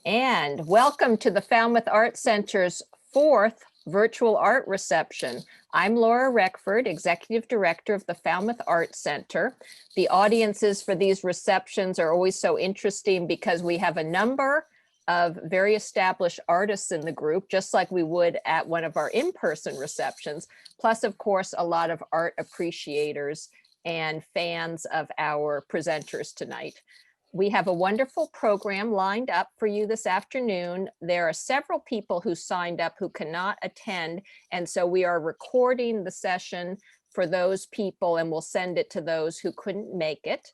And welcome to the Falmouth Art Center's fourth virtual art reception. I'm Laura Reckford, Executive Director of the Falmouth Art Center. The audiences for these receptions are always so interesting because we have a number of very established artists in the group, just like we would at one of our in-person receptions, plus, of course, a lot of art appreciators and fans of our presenters tonight. We have a wonderful program lined up for you this afternoon. There are several people who signed up who cannot attend, and so we are recording the session for those people, and we'll send it to those who couldn't make it.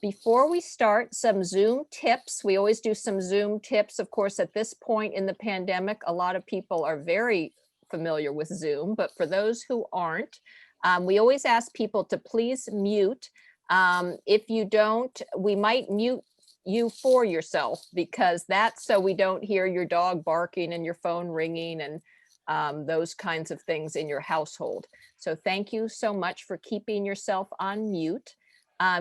Before we start, some Zoom tips. We always do some Zoom tips. Of course, at this point in the pandemic, a lot of people are very familiar with Zoom, but for those who aren't, we always ask people to please mute. If you don't, we might mute you for yourself, because that's so we don't hear your dog barking and your phone ringing and those kinds of things in your household. So thank you so much for keeping yourself on mute.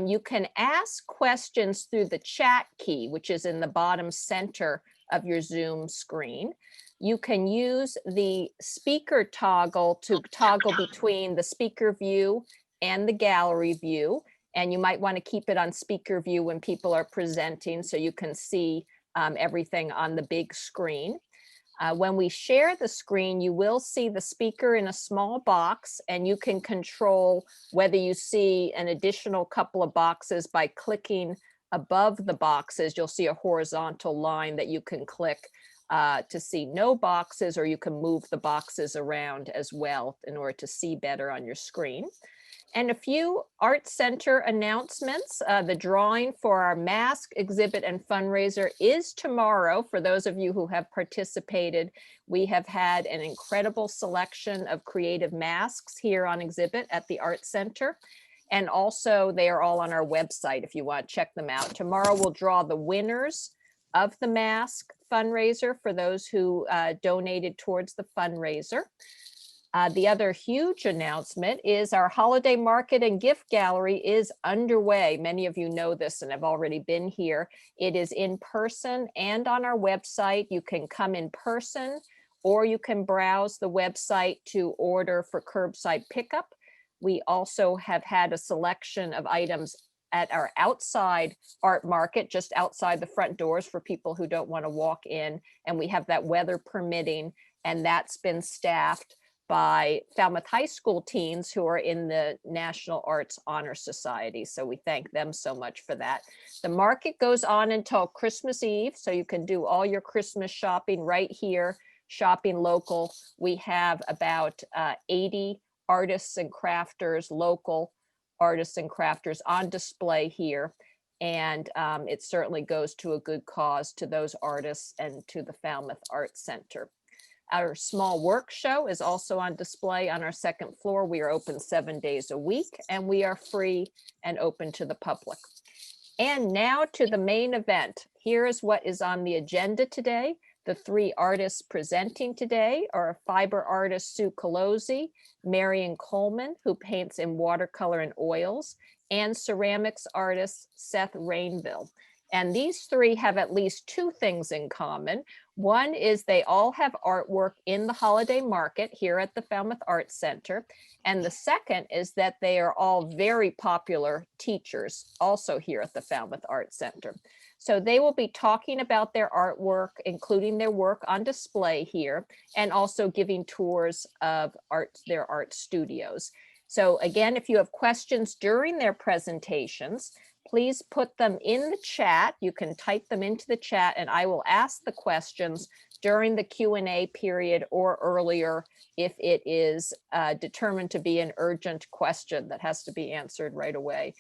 You can ask questions through the chat key, which is in the bottom center of your Zoom screen. You can use the speaker toggle to toggle between the speaker view and the gallery view. And you might want to keep it on speaker view when people are presenting so you can see everything on the big screen. When we share the screen, you will see the speaker in a small box, and you can control whether you see an additional couple of boxes by clicking above the boxes. You'll see a horizontal line that you can click to see no boxes, or you can move the boxes around as well in order to see better on your screen. And a few Art Center announcements. The drawing for our mask exhibit and fundraiser is tomorrow. For those of you who have participated, we have had an incredible selection of creative masks here on exhibit at the Art Center. And also they are all on our website if you want to check them out. Tomorrow we'll draw the winners of the mask fundraiser for those who donated towards the fundraiser. The other huge announcement is our holiday market and gift gallery is underway. Many of you know this and have already been here. It is in person and on our website. You can come in person, or you can browse the website to order for curbside pickup. We also have had a selection of items at our outside art market, just outside the front doors for people who don't want to walk in. And we have that weather permitting, and that's been staffed by Falmouth High School teens who are in the National Arts Honor Society. So we thank them so much for that. The market goes on until Christmas Eve, so you can do all your Christmas shopping right here, shopping local. We have about 80 artists and crafters, local artists and crafters on display here. And it certainly goes to a good cause to those artists and to the Falmouth Arts Center. Our small work show is also on display on our second floor. We are open 7 days a week, and we are free and open to the public. And now to the main event. Here is what is on the agenda today. The three artists presenting today are fiber artist Sue Colozzi, Marian Colman, who paints in watercolor and oils, and ceramics artist Seth Rainville. And these three have at least two things in common. One is they all have artwork in the holiday market here at the Falmouth Arts Center. And the second is that they are all very popular teachers also here at the Falmouth Arts Center. So they will be talking about their artwork, including their work on display here, and also giving tours of their art studios. So again, if you have questions during their presentations, please put them in the chat. You can type them into the chat, and I will ask the questions during the Q&A period or earlier if it is determined to be an urgent question that has to be answered right away.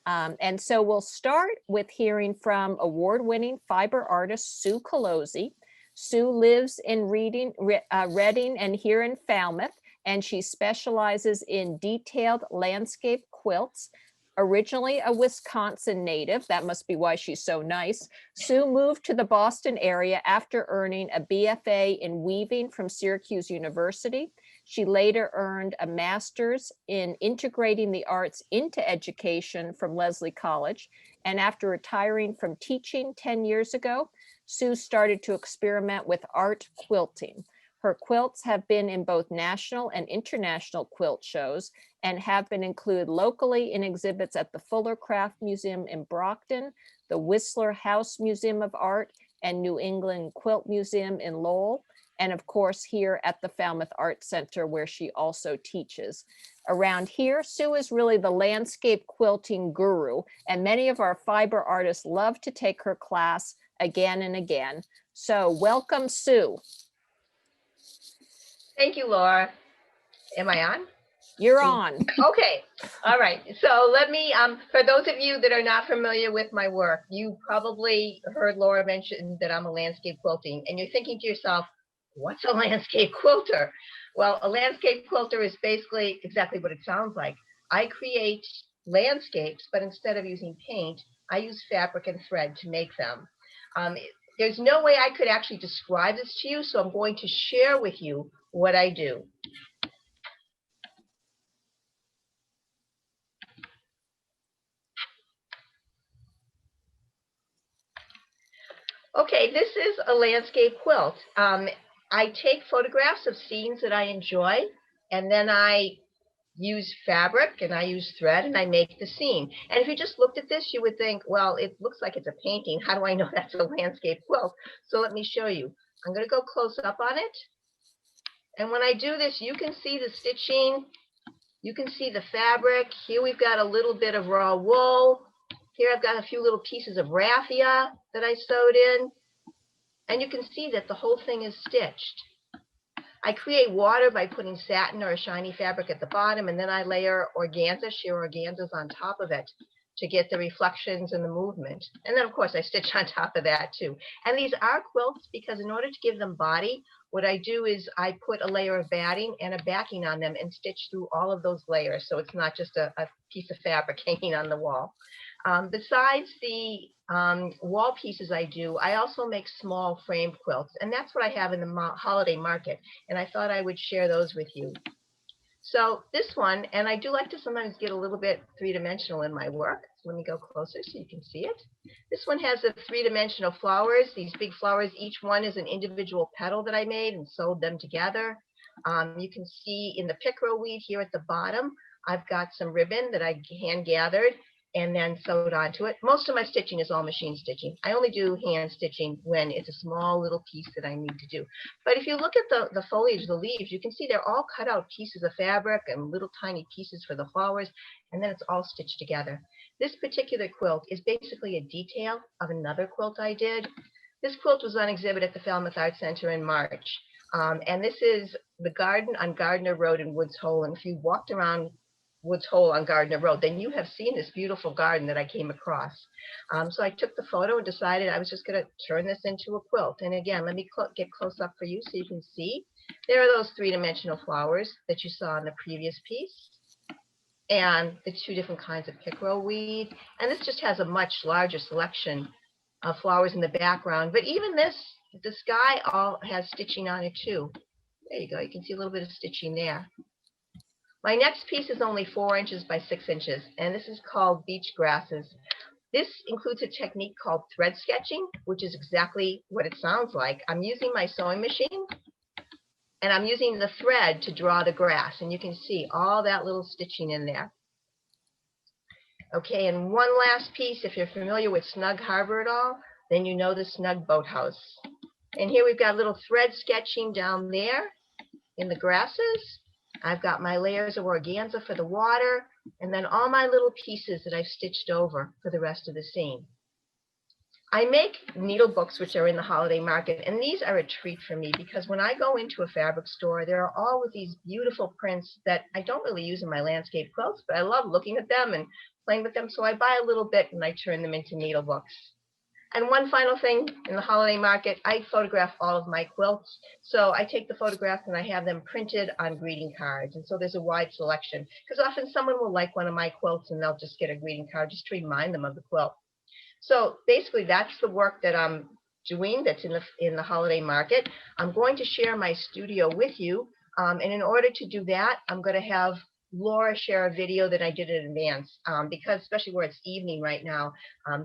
And so we'll start with hearing from award-winning fiber artist Sue Colozzi. Sue lives in Reading and here in Falmouth, and she specializes in detailed landscape quilts. Originally a Wisconsin native, that must be why she's so nice, Sue moved to the Boston area after earning a BFA in weaving from Syracuse University. She later earned a master's in integrating the arts into education from Lesley College. And after retiring from teaching 10 years ago, Sue started to experiment with art quilting. Her quilts have been in both national and international quilt shows and have been included locally in exhibits at the Fuller Craft Museum in Brockton, the Whistler House Museum of Art, and New England Quilt Museum in Lowell, and of course here at the Falmouth Art Center where she also teaches. Around here, Sue is really the landscape quilting guru, and many of our fiber artists love to take her class again and again. So welcome, Sue. Thank you, Laura. Am I on? You're on. Okay. All right. So let me, for those of you that are not familiar with my work, you probably heard Laura mention that I'm a landscape quilting, and you're thinking to yourself, what's a landscape quilter? Well, a landscape quilter is basically exactly what it sounds like. I create landscapes, but instead of using paint, I use fabric and thread to make them. There's no way I could actually describe this to you, so I'm going to share with you what I do. Okay, this is a landscape quilt. I take photographs of scenes that I enjoy, and then I use fabric and I use thread and I make the scene. And if you just looked at this, you would think, well, it looks like it's a painting. How do I know that's a landscape quilt? So let me show you. I'm going to go close up on it. And when I do this, you can see the stitching. You can see the fabric. Here we've got a little bit of raw wool. Here I've got a few little pieces of raffia that I sewed in. And you can see that the whole thing is stitched. I create water by putting satin or a shiny fabric at the bottom, and then I layer organza, sheer organzas on top of it to get the reflections and the movement. And then, of course, I stitch on top of that, too. And these are quilts because in order to give them body, what I do is I put a layer of batting and a backing on them and stitch through all of those layers, so it's not just a piece of fabric hanging on the wall. Besides the wall pieces I do, I also make small framed quilts, and that's what I have in the holiday market, and I thought I would share those with you. So this one, and I do like to sometimes get a little bit three-dimensional in my work. So let me go closer so you can see it. This one has the three-dimensional flowers, these big flowers. Each one is an individual petal that I made and sewed them together. You can see in the pickerel weed here at the bottom, I've got some ribbon that I hand gathered and then sewed onto it. Most of my stitching is all machine stitching. I only do hand stitching when it's a small little piece that I need to do. But if you look at the foliage, the leaves, you can see they're all cut out pieces of fabric and little tiny pieces for the flowers, and then it's all stitched together. This particular quilt is basically a detail of another quilt I did. This quilt was on exhibit at the Falmouth Art Center in March. And this is the garden on Gardner Road in Woods Hole. And if you walked around Woods Hole on Gardner Road, then you have seen this beautiful garden that I came across. So I took the photo and decided I was just going to turn this into a quilt. And again, let me get close up for you so you can see. There are those three-dimensional flowers that you saw in the previous piece, and the two different kinds of pickerel weed. And this just has a much larger selection of flowers in the background. But even this, the sky all has stitching on it too. There you go. You can see a little bit of stitching there. My next piece is only 4 inches by 6 inches, and this is called Beach Grasses. This includes a technique called thread sketching, which is exactly what it sounds like. I'm using my sewing machine, and I'm using the thread to draw the grass, and you can see all that little stitching in there. Okay, and one last piece, if you're familiar with Snug Harbor at all, then you know the Snug Boathouse. And here we've got a little thread sketching down there in the grasses. I've got my layers of organza for the water, and then all my little pieces that I've stitched over for the rest of the scene. I make needle books, which are in the holiday market, and these are a treat for me because when I go into a fabric store, there are always these beautiful prints that I don't really use in my landscape quilts, but I love looking at them and playing with them, so I buy a little bit and I turn them into needle books. And one final thing, in the holiday market, I photograph all of my quilts. So I take the photographs and I have them printed on greeting cards. And so there's a wide selection, because often someone will like one of my quilts and they'll just get a greeting card just to remind them of the quilt. So basically that's the work that I'm doing that's in the holiday market. I'm going to share my studio with you. And in order to do that, I'm going to have Laura share a video that I did in advance, because especially where it's evening right now,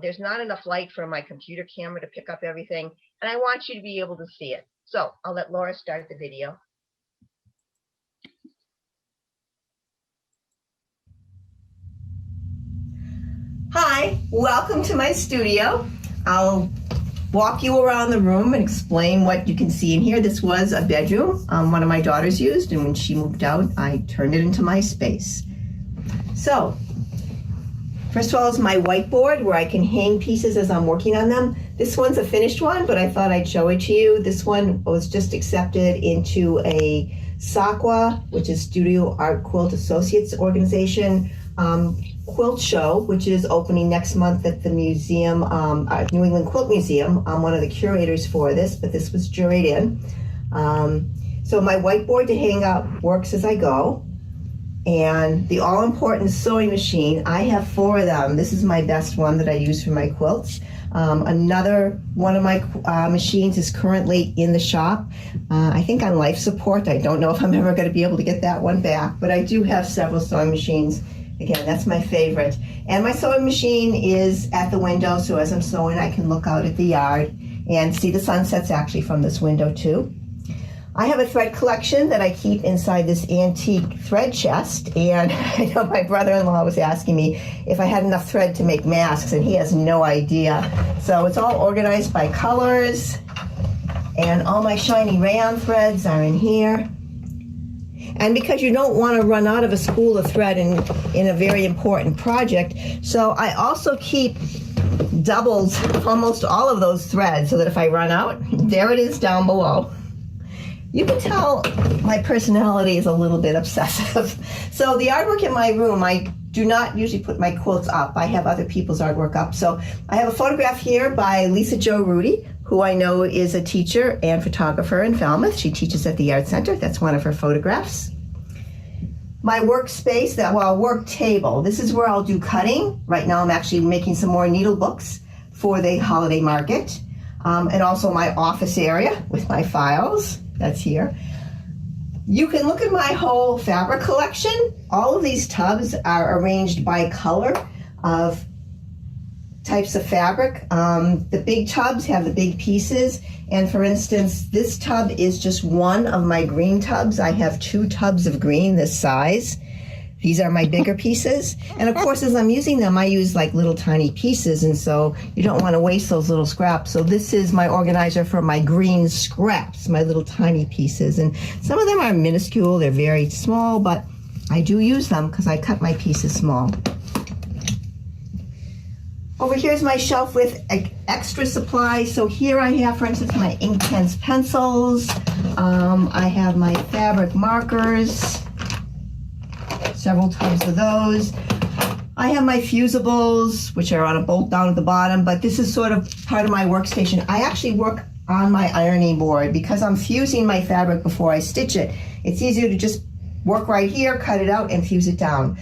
there's not enough light for my computer camera to pick up everything, and I want you to be able to see it. So I'll let Laura start the video. Hi, welcome to my studio. I'll walk you around the room and explain what you can see in here. This was a bedroom one of my daughters used, and when she moved out, I turned it into my space. So, first of all is my whiteboard where I can hang pieces as I'm working on them. This one's a finished one, but I thought I'd show it to you. This one was just accepted into a SAQA, which is Studio Art Quilt Associates organization, quilt show, which is opening next month at the museum, New England Quilt Museum. I'm one of the curators for this, but this was juried in. So my whiteboard to hang up works as I go. And the all-important sewing machine, I have 4 of them. This is my best one that I use for my quilts. Another one of my machines is currently in the shop. I think on life support. I don't know if I'm ever going to be able to get that one back, but I do have several sewing machines. Again, that's my favorite. And my sewing machine is at the window, so as I'm sewing, I can look out at the yard and see the sunsets actually from this window too. I have a thread collection that I keep inside this antique thread chest, and I know my brother-in-law was asking me if I had enough thread to make masks, and he has no idea. So it's all organized by colors, and all my shiny rayon threads are in here. And because you don't want to run out of a spool of thread in a very important project, so I also keep doubles almost all of those threads so that if I run out, there it is down below. You can tell my personality is a little bit obsessive. So the artwork in my room, I do not usually put my quilts up. I have other people's artwork up. So I have a photograph here by Lisa Jo Rudy, who I know is a teacher and photographer in Falmouth. She teaches at the Art Center. That's one of her photographs. My workspace, work table. This is where I'll do cutting. Right now I'm actually making some more needle books for the holiday market. And also my office area with my files. That's here. You can look at my whole fabric collection. All of these tubs are arranged by color of types of fabric. The big tubs have the big pieces. And for instance, this tub is just one of my green tubs. I have 2 tubs of green this size. These are my bigger pieces. And of course, as I'm using them, I use like little tiny pieces. And so you don't want to waste those little scraps. So this is my organizer for my green scraps, my little tiny pieces. And some of them are minuscule. They're very small, but I do use them because I cut my pieces small. Over here is my shelf with extra supplies. So here I have, for instance, my ink pens, pencils. I have my fabric markers. Several tubs of those. I have my fusibles, which are on a bolt down at the bottom, but this is sort of part of my workstation. I actually work on my ironing board because I'm fusing my fabric before I stitch it. It's easier to just work right here, cut it out, and fuse it down.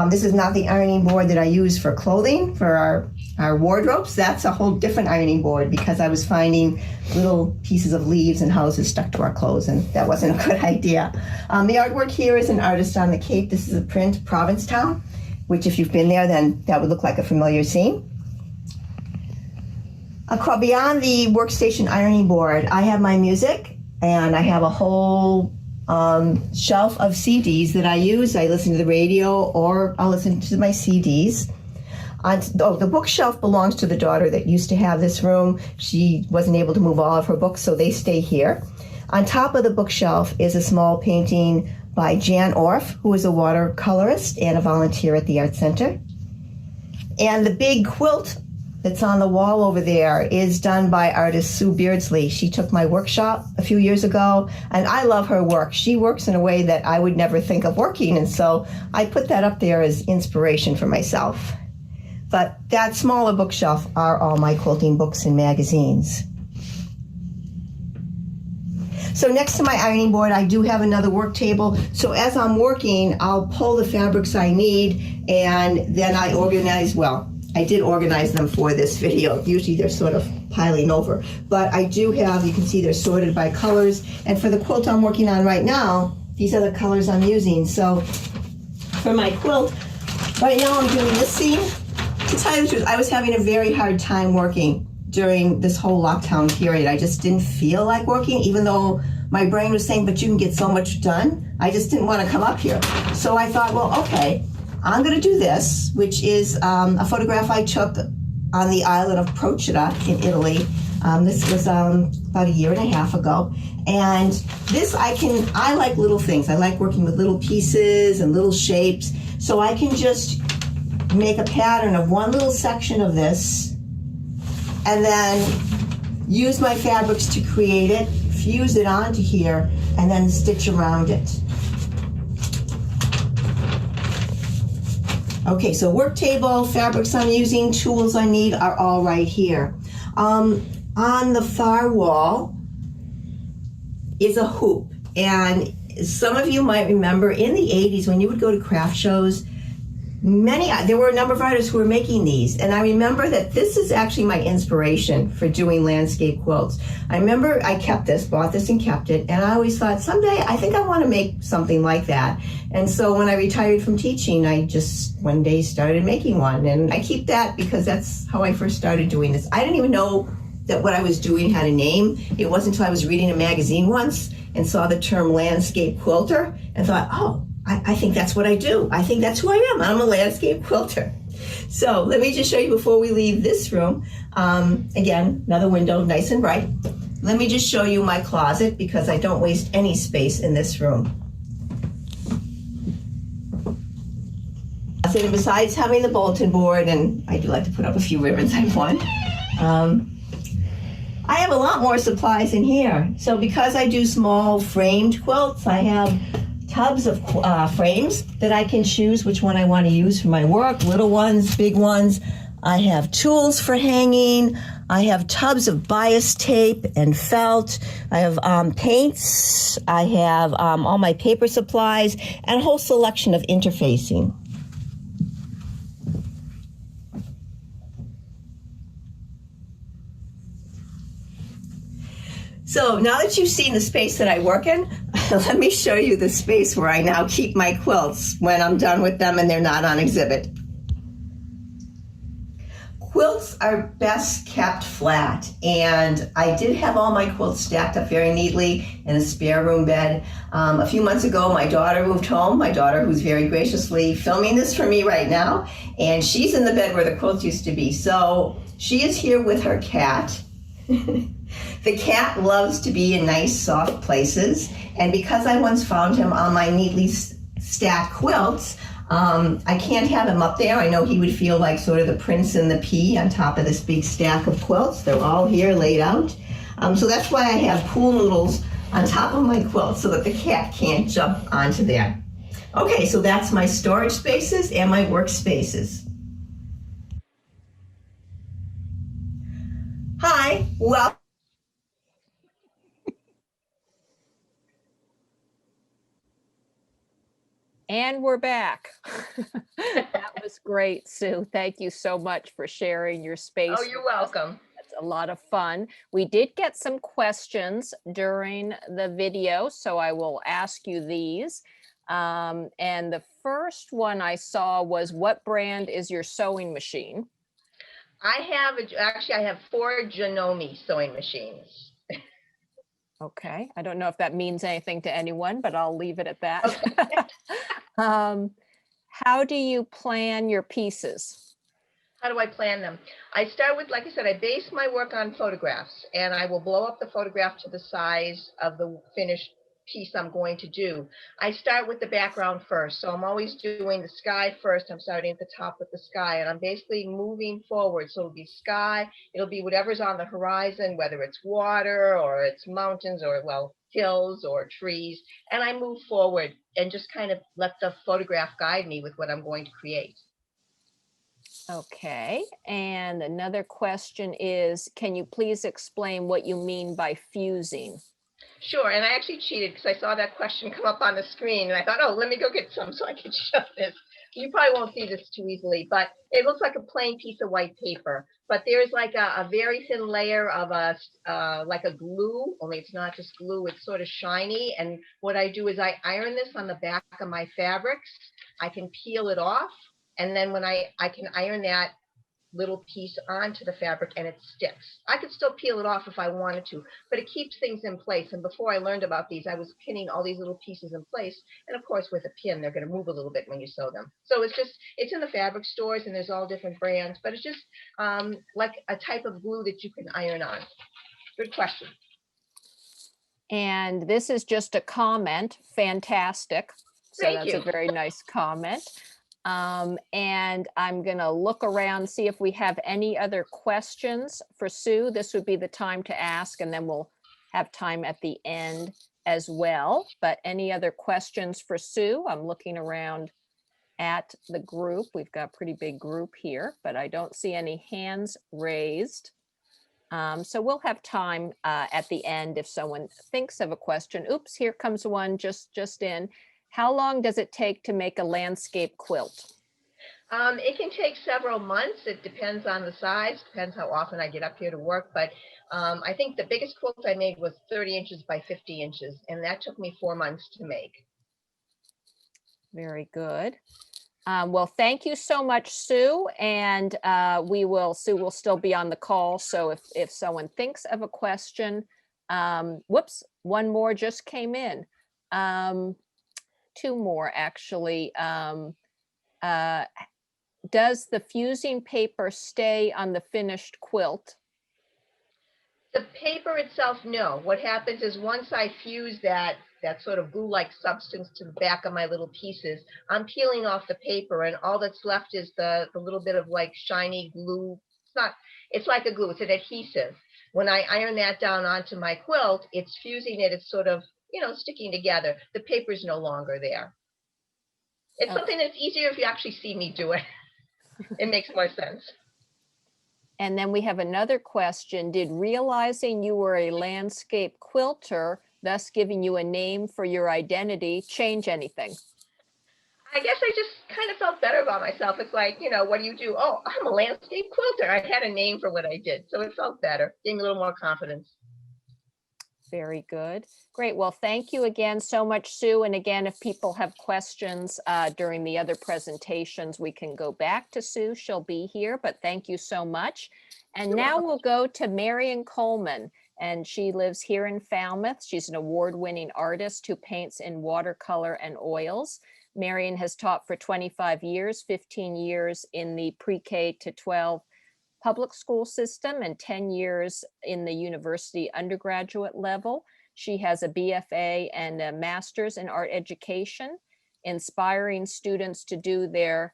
This is not the ironing board that I use for clothing, for our wardrobes. That's a whole different ironing board because I was finding little pieces of leaves and houses stuck to our clothes, and that wasn't a good idea. The artwork here is an artist on the Cape. This is a print, Provincetown, which if you've been there, then that would look like a familiar scene. Beyond the workstation ironing board, I have my music, and I have a whole shelf of CDs that I use. I listen to the radio or I'll listen to my CDs. The bookshelf belongs to the daughter that used to have this room. She wasn't able to move all of her books, so they stay here. On top of the bookshelf is a small painting by Jan Orff, who is a watercolorist and a volunteer at the Art Center. And the big quilt that's on the wall over there is done by artist Sue Beardsley. She took my workshop a few years ago, and I love her work. She works in a way that I would never think of working, and so I put that up there as inspiration for myself. But that smaller bookshelf are all my quilting books and magazines. So next to my ironing board, I do have another work table. So as I'm working, I'll pull the fabrics I need, and then I organize, I did organize them for this video. Usually they're sort of piling over. But I do have, you can see they're sorted by colors. And for the quilt I'm working on right now, these are the colors I'm using. So for my quilt, right now I'm doing this seam. To tell you the truth, I was having a very hard time working. during this whole lockdown period. I just didn't feel like working, even though my brain was saying, but you can get so much done. I just didn't want to come up here. So I thought, well, okay, I'm going to do this, which is a photograph I took on the island of Procida in Italy. This was about a year and a half ago. And this, I like little things. I like working with little pieces and little shapes. So I can just make a pattern of one little section of this and then use my fabrics to create it, fuse it onto here, and then stitch around it. Okay, so work table, fabrics I'm using, tools I need are all right here. On the far wall is a hoop. And some of you might remember in the 80s when you would go to craft shows, there were a number of artists who were making these. And I remember that this is actually my inspiration for doing landscape quilts. I remember I bought this and kept it. And I always thought, someday I think I want to make something like that. And so when I retired from teaching, I just one day started making one. And I keep that because that's how I first started doing this. I didn't even know that what I was doing had a name. It wasn't until I was reading a magazine once and saw the term landscape quilter and thought, oh, I think that's what I do. I think that's who I am. I'm a landscape quilter. So let me just show you before we leave this room. Again, another window, nice and bright. Let me just show you my closet because I don't waste any space in this room. And besides having the bulletin board, and I do like to put up a few ribbons I want, I have a lot more supplies in here. So because I do small framed quilts, I have tubs of frames that I can choose which one I want to use for my work, little ones, big ones. I have tools for hanging. I have tubs of bias tape and felt. I have paints. I have all my paper supplies and a whole selection of interfacing. So now that you've seen the space that I work in, let me show you the space where I now keep my quilts when I'm done with them and they're not on exhibit. Quilts are best kept flat, and I did have all my quilts stacked up very neatly in a spare room bed. A few months ago, my daughter moved home, my daughter who's very graciously filming this for me right now, and she's in the bed where the quilts used to be. So she is here with her cat. The cat loves to be in nice, soft places, and because I once found him on my neatly stacked quilts, I can't have him up there. I know he would feel like sort of the prince and the pea on top of this big stack of quilts. They're all here laid out. So that's why I have pool noodles on top of my quilt so that the cat can't jump onto there. Okay, so that's my storage spaces and my work spaces. Hi, well. And we're back. That was great, Sue. Thank you so much for sharing your space. Oh, you're welcome. That's a lot of fun. We did get some questions during the video, so I will ask you these. And the first one I saw was, what brand is your sewing machine? I have 4 Janome sewing machines. Okay, I don't know if that means anything to anyone, but I'll leave it at that. Okay. How do you plan your pieces? How do I plan them? I start with, like I said, I base my work on photographs, and I will blow up the photograph to the size of the finished piece I'm going to do. I start with the background first. So I'm always doing the sky first. I'm starting at the top with the sky, and I'm basically moving forward. So it'll be sky, it'll be whatever's on the horizon, whether it's water or it's mountains or, well, hills or trees. And I move forward and just kind of let the photograph guide me with what I'm going to create. Okay, and another question is, can you please explain what you mean by fusing? Sure, and I actually cheated because I saw that question come up on the screen, and I thought, oh, let me go get some so I can show this. You probably won't see this too easily, but it looks like a plain piece of white paper. But there's like a very thin layer of like a glue, only it's not just glue, it's sort of shiny. And what I do is I iron this on the back of my fabrics. I can peel it off, and then when I can iron that little piece onto the fabric and it sticks. I could still peel it off if I wanted to, but it keeps things in place. And before I learned about these, I was pinning all these little pieces in place. And of course, with a pin, they're going to move a little bit when you sew them. So it's in the fabric stores and there's all different brands, but it's just like a type of glue that you can iron on. Good question. And this is just a comment. Fantastic. So Thank that's you. a very nice comment. And I'm going to look around, see if we have any other questions for Sue. This would be the time to ask, and then we'll have time at the end as well. But any other questions for Sue? I'm looking around at the group. We've got a pretty big group here, but I don't see any hands raised. So we'll have time at the end if someone thinks of a question. Oops, here comes one just in. How long does it take to make a landscape quilt? It can take several months. It depends on the size, depends how often I get up here to work. But I think the biggest quilt I made was 30 inches by 50 inches, and that took me 4 months to make. Very good. Well, thank you so much, Sue. And Sue will still be on the call. So if someone thinks of a question, whoops, one more just came in. Two more, actually. Does the fusing paper stay on the finished quilt? The paper itself, no. What happens is once I fuse that sort of glue-like substance to the back of my little pieces, I'm peeling off the paper, and all that's left is the little bit of like shiny glue. It's like a glue, it's an adhesive. When I iron that down onto my quilt, it's fusing it, it's sort of, sticking together. The paper's no longer there. It's something that's easier if you actually see me do it. It makes more sense. And then we have another question. Did realizing you were a landscape quilter, thus giving you a name for your identity, change anything? I guess I just kind of felt better about myself. It's like, what do you do? Oh, I'm a landscape quilter. I had a name for what I did. So it felt better. Gave me a little more confidence. Very good. Great. Well, thank you again so much, Sue. And again, if people have questions during the other presentations, we can go back to Sue. She'll be here, but thank you so much. And now we'll go to Marian Colman, and she lives here in Falmouth. She's an award-winning artist who paints in watercolor and oils. Marian has taught for 25 years, 15 years in the pre-K to 12 public school system and 10 years in the university undergraduate level. She has a BFA and a master's in art education. Inspiring students to do their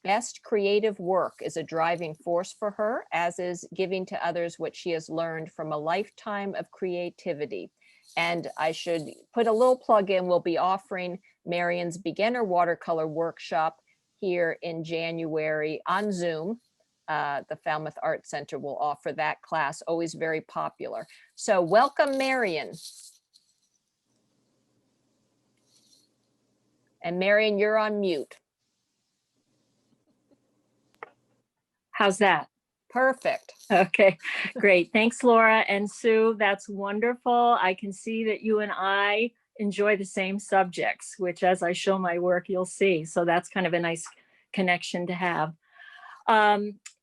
best creative work is a driving force for her, as is giving to others what she has learned from a lifetime of creativity. And I should put a little plug in, we'll be offering Marian's beginner watercolor workshop here in January on Zoom. The Falmouth Art Center will offer that class, always very popular. So welcome, Marian. And Marian, you're on mute. How's that? Perfect. Okay, great. Thanks, Laura and Sue. That's wonderful. I can see that you and I enjoy the same subjects, which as I show my work, you'll see. So that's kind of a nice connection to have.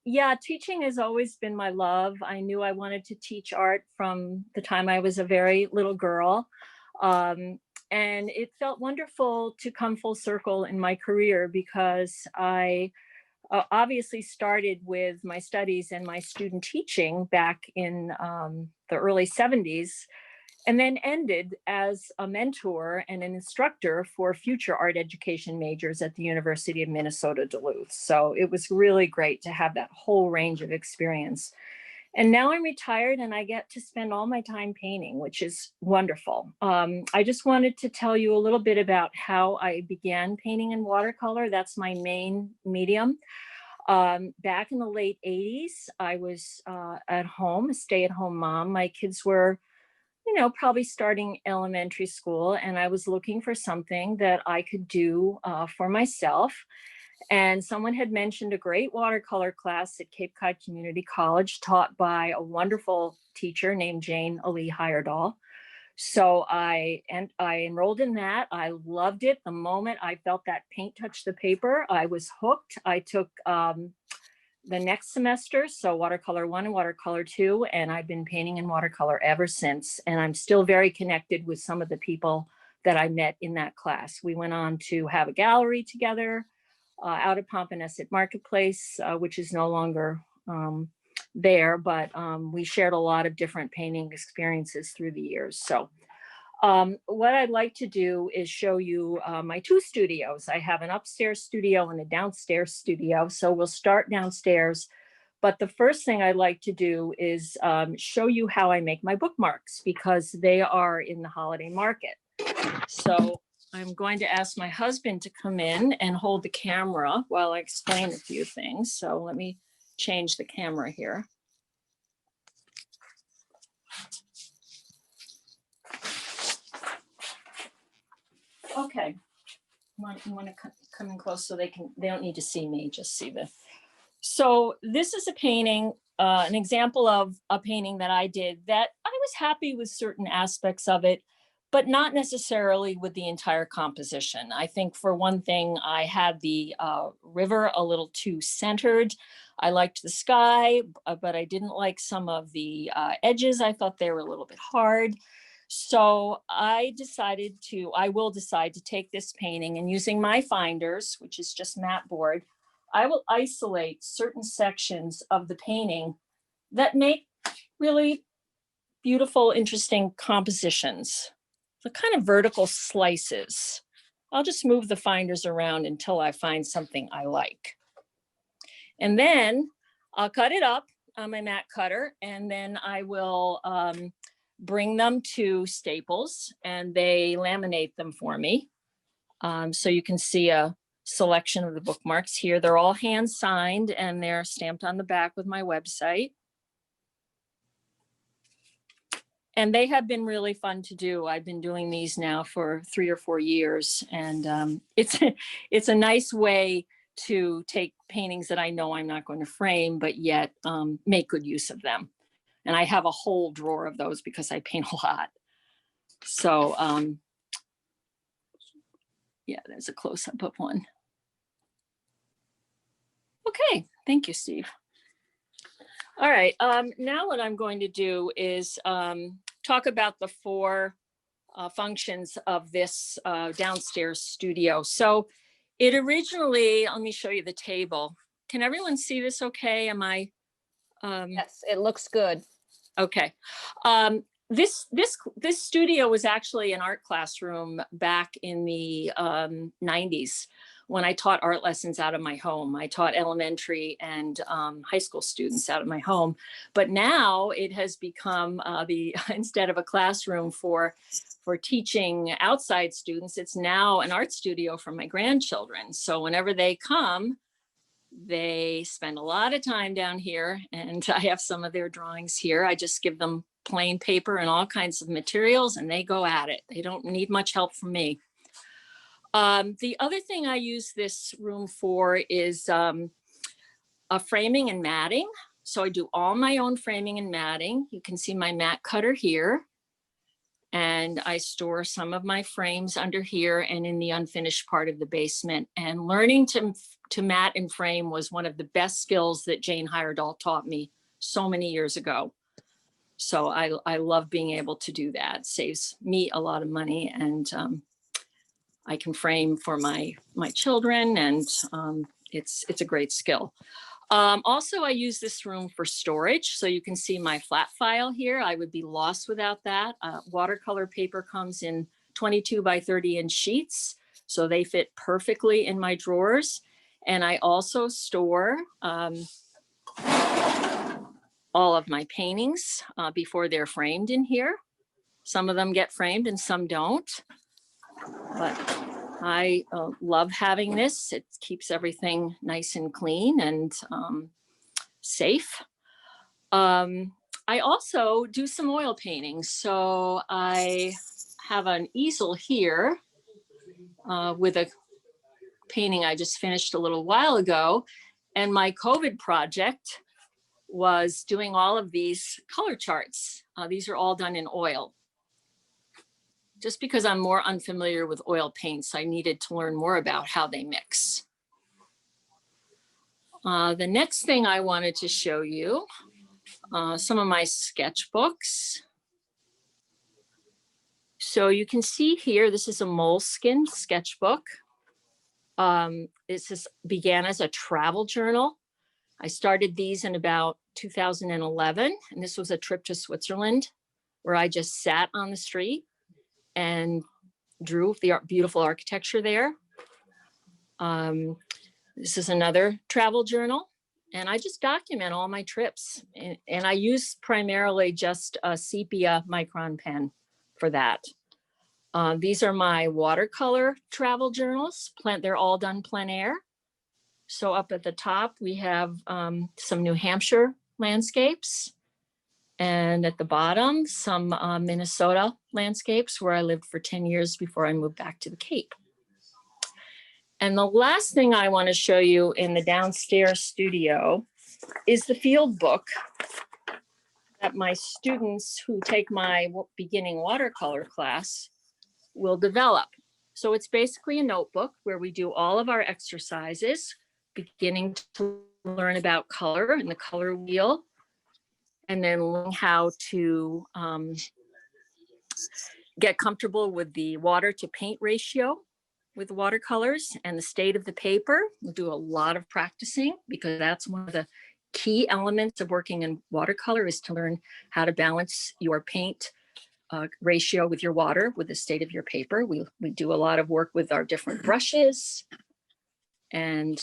Yeah, teaching has always been my love. I knew I wanted to teach art from the time I was a very little girl. And it felt wonderful to come full circle in my career because I obviously started with my studies and my student teaching back in the early 70s, and then ended as a mentor and an instructor for future art education majors at the University of Minnesota, Duluth. So it was really great to have that whole range of experience. And now I'm retired and I get to spend all my time painting, which is wonderful. I just wanted to tell you a little bit about how I began painting in watercolor. That's my main medium. Back in the late 80s, I was at home, a stay-at-home mom. My kids were probably starting elementary school, and I was looking for something that I could do for myself. And someone had mentioned a great watercolor class at Cape Cod Community College taught by a wonderful teacher named Jane Ali Heyerdahl. So I enrolled in that. I loved it. The moment I felt that paint touch the paper, I was hooked. I took the next semester, so watercolor 1 and watercolor 2, and I've been painting in watercolor ever since. And I'm still very connected with some of the people that I met in that class. We went on to have a gallery together out of Pompanesett Marketplace, which is no longer there, but we shared a lot of different painting experiences through the years. So what I'd like to do is show you my 2 studios. I have an upstairs studio and a downstairs studio. So we'll start downstairs. But the first thing I'd like to do is show you how I make my bookmarks, because they are in the holiday market. So I'm going to ask my husband to come in and hold the camera while I explain a few things. So let me change the camera here. Okay, you want to come in close so they don't need to see me, just see the. So this is a painting, an example of a painting that I did that I was happy with certain aspects of it, but not necessarily with the entire composition. I think for one thing, I had the river a little too centered. I liked the sky, but I didn't like some of the edges. I thought they were a little bit hard. So I will decide to take this painting, and using my finders, which is just mat board, I will isolate certain sections of the painting that make really beautiful, interesting compositions, the kind of vertical slices. I'll just move the finders around until I find something I like. And then I'll cut it up on my mat cutter, and then I will bring them to Staples, and they laminate them for me. So you can see a selection of the bookmarks here. They're all hand signed, and they're stamped on the back with my website. And they have been really fun to do. I've been doing these now for 3 or 4 years, and it's a nice way to take paintings that I know I'm not going to frame, but yet make good use of them. And I have a whole drawer of those because I paint a lot. So yeah, there's a close-up of one. Okay, thank you, Steve. All right, now what I'm going to do is talk about the 4 functions of this downstairs studio. So it originally, let me show you the table. Can everyone see this okay? Am I? Yes, it looks good. Okay. This studio was actually an art classroom back in the 90s when I taught art lessons out of my home. I taught elementary and high school students out of my home. But now it has become instead of a classroom for teaching outside students, it's now an art studio for my grandchildren. So whenever they come, they spend a lot of time down here, and I have some of their drawings here. I just give them plain paper and all kinds of materials, and they go at it. They don't need much help from me. The other thing I use this room for is a framing and matting. So I do all my own framing and matting. You can see my mat cutter here. And I store some of my frames under here and in the unfinished part of the basement. And learning to mat and frame was one of the best skills that Jane Heyerdahl taught me so many years ago. So I love being able to do that. It saves me a lot of money, and I can frame for my children, and it's a great skill. Also, I use this room for storage. So you can see my flat file here. I would be lost without that. Watercolor paper comes in 22 by 30 inch sheets. So they fit perfectly in my drawers. And I also store all of my paintings before they're framed in here. Some of them get framed and some don't. But I love having this. It keeps everything nice and clean and safe. I also do some oil paintings. So I have an easel here with a painting I just finished a little while ago. And my COVID project was doing all of these color charts. These are all done in oil. Just because I'm more unfamiliar with oil paints, I needed to learn more about how they mix. The next thing I wanted to show you, some of my sketchbooks. So you can see here, this is a moleskin sketchbook. This began as a travel journal. I started these in about 2011, and this was a trip to Switzerland where I just sat on the street and drew the beautiful architecture there. This is another travel journal, and I just document all my trips. And I use primarily just a sepia micron pen for that. These are my watercolor travel journals. They're all done plein air. So up at the top, we have some New Hampshire landscapes. And at the bottom, some Minnesota landscapes where I lived for 10 years before I moved back to the Cape. And the last thing I want to show you in the downstairs studio is the field book that my students who take my beginning watercolor class will develop. So it's basically a notebook where we do all of our exercises, beginning to learn about color and the color wheel, and then learn how to get comfortable with the water to paint ratio with watercolors and the state of the paper. We'll do a lot of practicing because that's one of the key elements of working in watercolor, is to learn how to balance your paint ratio with your water, with the state of your paper. We do a lot of work with our different brushes and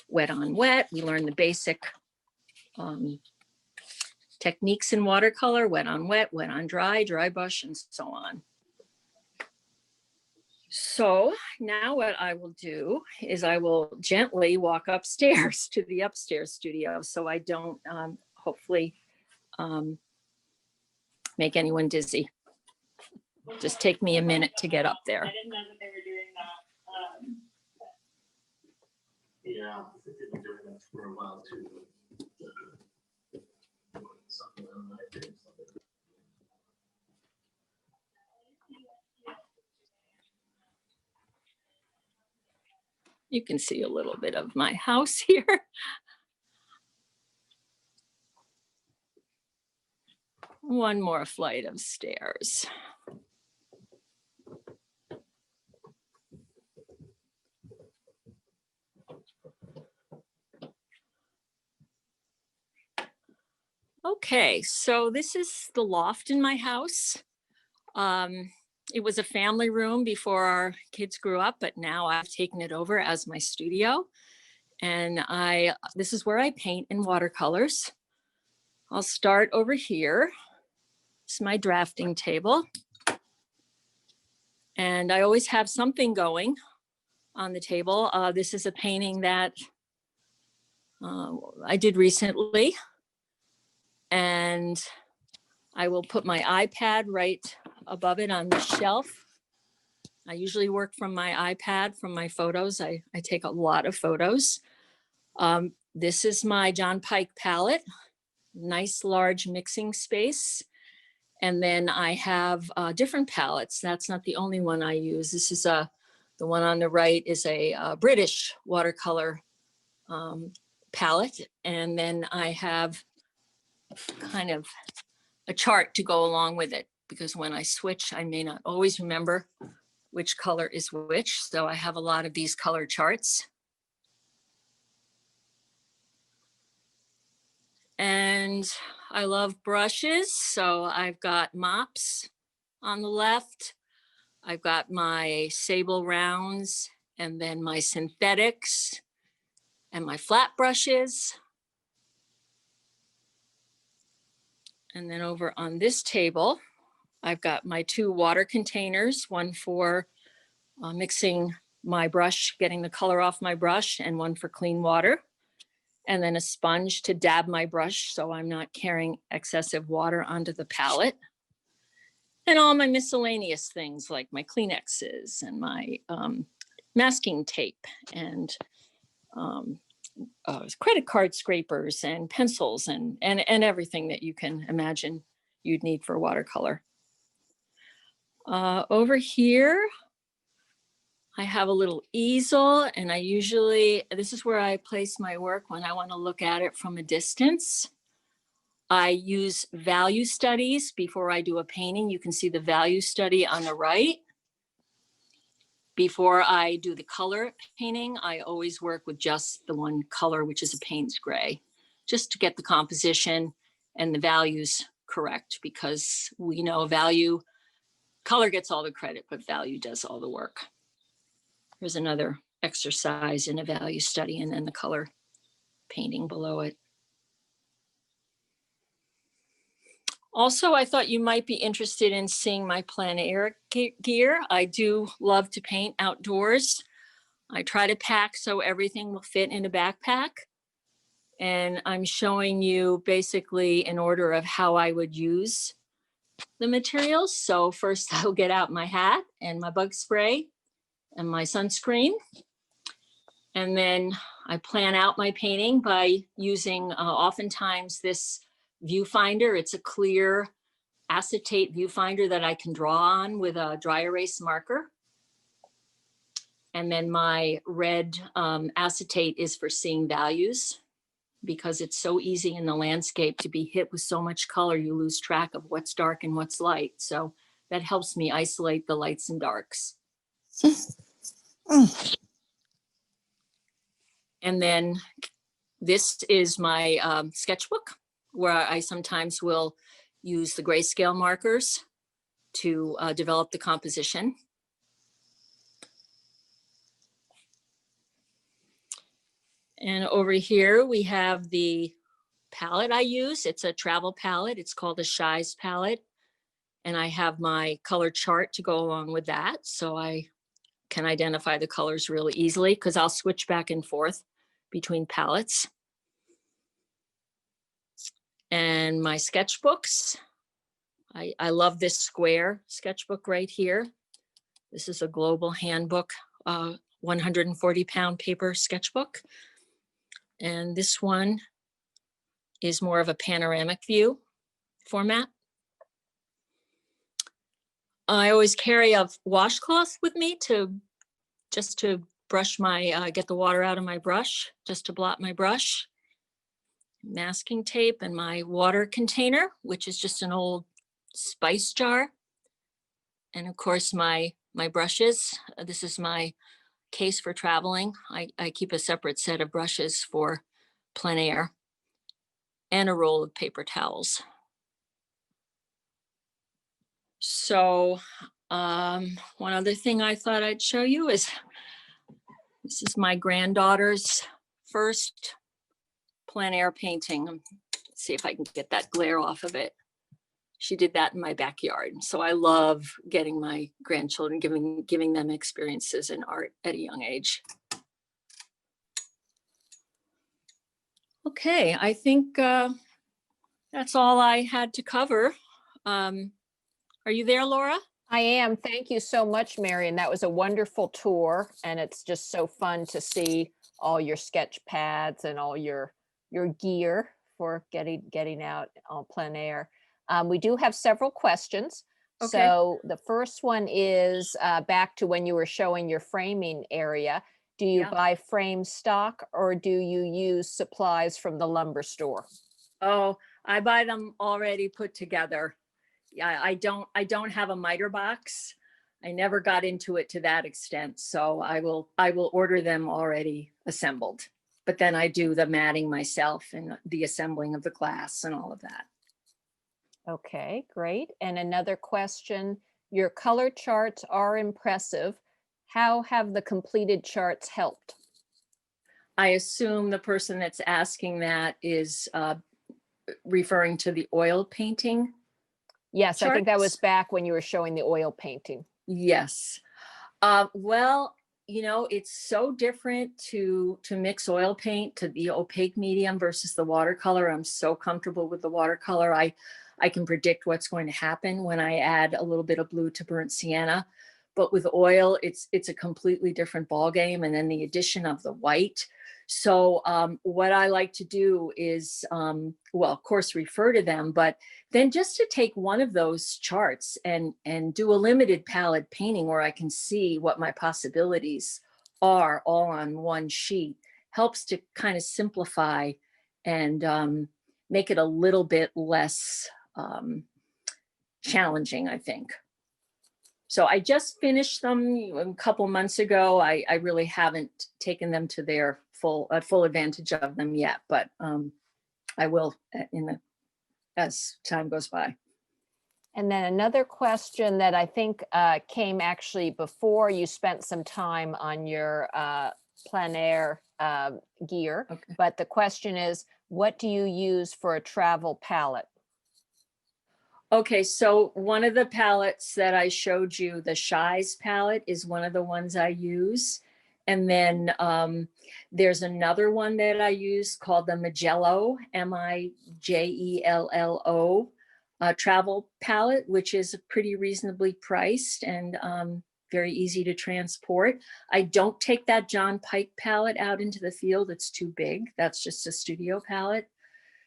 wet on wet. We learn the basic techniques in watercolor, wet on wet, wet on dry, dry brush, and so on. So now what I will do is I will gently walk upstairs to the upstairs studio so I don't hopefully make anyone dizzy. Just take me a minute to get up there. I didn't know that they were doing that. Yeah, they've been doing that for a while too. Something on my day, something. You can see a little bit of my house here. One more flight of stairs. Okay, so this is the loft in my house. It was a family room before our kids grew up, but now I've taken it over as my studio. And this is where I paint in watercolors. I'll start over here. It's my drafting table. And I always have something going on the table. This is a painting that I did recently. And I will put my iPad right above it on the shelf. I usually work from my iPad, from my photos. I take a lot of photos. This is my John Pike palette, nice large mixing space. And then I have different palettes. That's not the only one I use. This is the one on the right is a British watercolor palette. And then I have kind of a chart to go along with it, because when I switch, I may not always remember which color is which. So I have a lot of these color charts. And I love brushes. So I've got mops on the left. I've got my sable rounds, and then my synthetics and my flat brushes. And then over on this table, I've got my two water containers, one for mixing my brush, getting the color off my brush, and one for clean water. And then a sponge to dab my brush so I'm not carrying excessive water onto the palette. And all my miscellaneous things like my Kleenexes and my masking tape and credit card scrapers and pencils and everything that you can imagine you'd need for watercolor. Over here, I have a little easel, and I usually, this is where I place my work when I want to look at it from a distance. I use value studies before I do a painting. You can see the value study on the right. Before I do the color painting, I always work with just the one color, which is a Payne's gray, just to get the composition and the values correct, because we know value, color gets all the credit, but value does all the work. Here's another exercise in a value study, and then the color painting below it. Also, I thought you might be interested in seeing my plein air gear. I do love to paint outdoors. I try to pack so everything will fit in a backpack. And I'm showing you basically in order of how I would use the materials. So first I'll get out my hat and my bug spray and my sunscreen. And then I plan out my painting by using oftentimes this viewfinder. It's a clear acetate viewfinder that I can draw on with a dry erase marker. And then my red acetate is for seeing values, because it's so easy in the landscape to be hit with so much color, you lose track of what's dark and what's light. So that helps me isolate the lights and darks. And then this is my sketchbook, where I sometimes will use the grayscale markers to develop the composition. And over here we have the palette I use. It's a travel palette. It's called a Shies palette. And I have my color chart to go along with that, so I can identify the colors really easily, because I'll switch back and forth between palettes. And my sketchbooks. I love this square sketchbook right here. This is a global handbook, 140-pound paper sketchbook. And this one is more of a panoramic view format. I always carry a washcloth with me just to brush my, get the water out of my brush, just to blot my brush. Masking tape and my water container, which is just an old spice jar. And of course my brushes. This is my case for traveling. I keep a separate set of brushes for plein air, and a roll of paper towels. So one other thing I thought I'd show you is, this is my granddaughter's first plein air painting. Let's see if I can get that glare off of it. She did that in my backyard. So I love getting my grandchildren, giving them experiences in art at a young age. Okay, I think that's all I had to cover. Are you there, Laura? I am. Thank you so much, Marian. That was a wonderful tour, and it's just so fun to see all your sketch pads and all your gear for getting out on plein air. We do have several questions. Okay. So the first one is back to when you were showing your framing area. Do you Yeah. buy frame stock, or do you use supplies from the lumber store? Oh, I buy them already put together. Yeah, I don't have a miter box. I never got into it to that extent. So I will order them already assembled. But then I do the matting myself and the assembling of the glass and all of that. Okay, great. And another question, your color charts are impressive. How have the completed charts helped? I assume the person that's asking that is referring to the oil painting. Yes, I think that was Charts? back when you were showing the oil painting. Yes. Well, you know, it's so different to mix oil paint to the opaque medium versus the watercolor. I'm so comfortable with the watercolor. I can predict what's going to happen when I add a little bit of blue to burnt sienna. but with oil, it's a completely different ballgame. And then the addition of the white. So what I like to do is, well, of course, refer to them, but then just to take one of those charts and do a limited palette painting where I can see what my possibilities are all on one sheet helps to kind of simplify and make it a little bit less challenging, I think. So I just finished them a couple months ago. I really haven't taken them to their full advantage of them yet, but I will as time goes by. And then another question that I think came actually before you spent some time on your plein air gear, Okay. but the question is, what do you use for a travel palette? Okay, so one of the palettes that I showed you, the Shies palette, is one of the ones I use. And then there's another one that I use called the Mijello, Mijello travel palette, which is pretty reasonably priced and very easy to transport. I don't take that John Pike palette out into the field. It's too big. That's just a studio palette.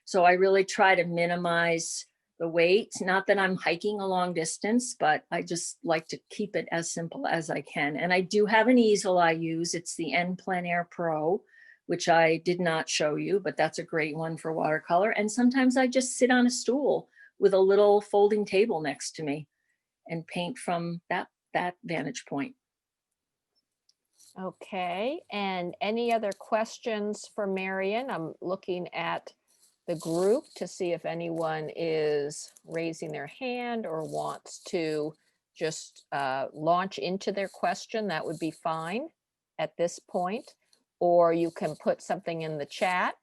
So I really try to minimize the weight. Not that I'm hiking a long distance, but I just like to keep it as simple as I can. And I do have an easel I use. It's the N Plein Air Pro, which I did not show you, but that's a great one for watercolor. And sometimes I just sit on a stool with a little folding table next to me and paint from that vantage point. Okay, and any other questions for Marian? I'm looking at the group to see if anyone is raising their hand or wants to just launch into their question. That would be fine at this point. Or you can put something in the chat,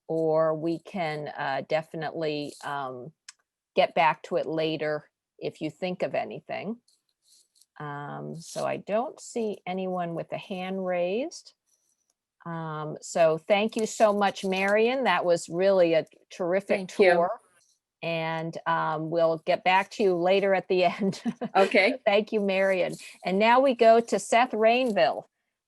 or we can definitely get back to it later if you think of anything. So I don't see anyone with a hand raised. So thank you so much, Marian. That was really a terrific Thank you. tour. And we'll get back to you later at the end. Okay. Thank you, Marian. And now we go to Seth Rainville.